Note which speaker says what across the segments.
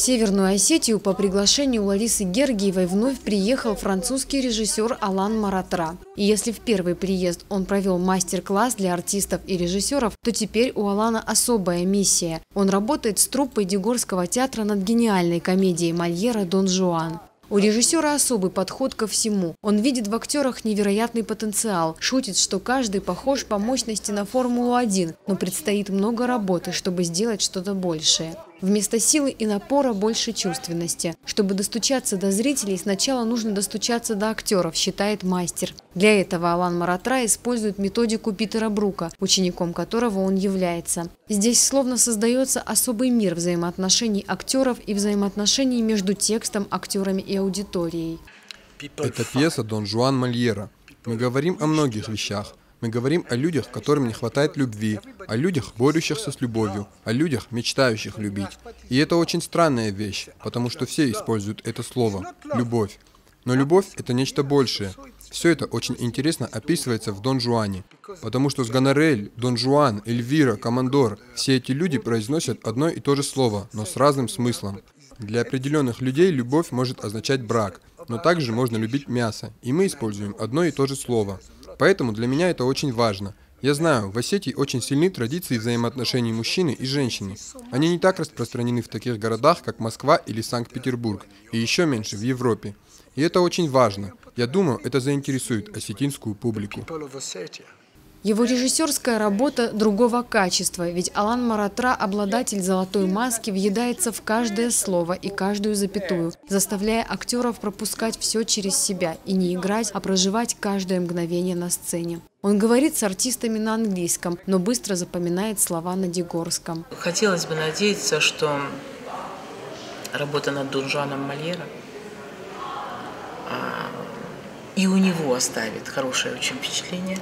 Speaker 1: Северную Осетию по приглашению Ларисы Гергиевой вновь приехал французский режиссер Алан Маратра. И если в первый приезд он провел мастер-класс для артистов и режиссеров, то теперь у Алана особая миссия. Он работает с труппой Дегорского театра над гениальной комедией Мольера «Дон Жуан». У режиссера особый подход ко всему. Он видит в актерах невероятный потенциал, шутит, что каждый похож по мощности на Формулу-1, но предстоит много работы, чтобы сделать что-то большее. Вместо силы и напора больше чувственности. Чтобы достучаться до зрителей, сначала нужно достучаться до актеров, считает мастер. Для этого Алан Маратра использует методику Питера Брука, учеником которого он является. Здесь словно создается особый мир взаимоотношений актеров и взаимоотношений между текстом, актерами и аудиторией.
Speaker 2: Это пьеса «Дон Жуан» Мольера. Мы говорим о многих вещах. Мы говорим о людях, которым не хватает любви, о людях, борющихся с любовью, о людях, мечтающих любить. И это очень странная вещь, потому что все используют это слово – любовь. Но любовь – это нечто большее. Все это очень интересно описывается в Дон Жуане, потому что с Гонорель, Дон Жуан, Эльвира, Командор – все эти люди произносят одно и то же слово, но с разным смыслом. Для определенных людей любовь может означать брак, но также можно любить мясо, и мы используем одно и то же слово. Поэтому для меня это очень важно. Я знаю, в Осетии очень сильны традиции взаимоотношений мужчины и женщины. Они не так распространены в таких городах, как Москва или Санкт-Петербург, и еще меньше в Европе. И это очень важно. Я думаю, это заинтересует осетинскую публику.
Speaker 1: Его режиссерская работа другого качества, ведь Алан Маратра, обладатель золотой маски, въедается в каждое слово и каждую запятую, заставляя актеров пропускать все через себя и не играть, а проживать каждое мгновение на сцене. Он говорит с артистами на английском, но быстро запоминает слова на дегорском.
Speaker 3: Хотелось бы надеяться, что работа над Дон Жуаном Мольера и у него оставит хорошее очень впечатление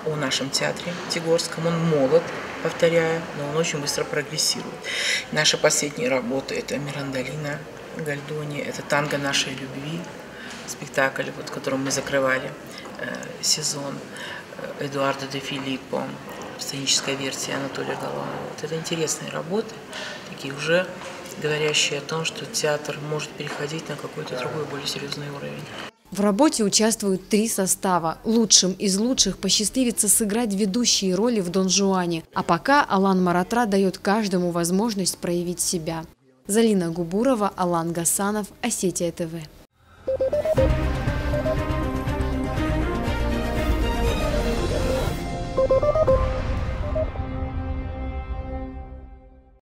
Speaker 3: о нашем театре Дегорском. Он молод, повторяю, но он очень быстро прогрессирует. Наша последняя работа – это «Мирандолина» Гальдони, это «Танго нашей любви», спектакль, вот, которым мы закрывали сезон, Эдуардо де Филиппо, сценическая версия Анатолия Голованова. Вот это интересные работы, такие уже говорящие о том, что театр может переходить на какой-то другой, более серьезный уровень.
Speaker 1: В работе участвуют 3 состава. Лучшим из лучших посчастливится сыграть ведущие роли в «Дон Жуане». А пока Алан Маратра дает каждому возможность проявить себя. Залина Губурова, Алан Гасанов, Осетия ТВ.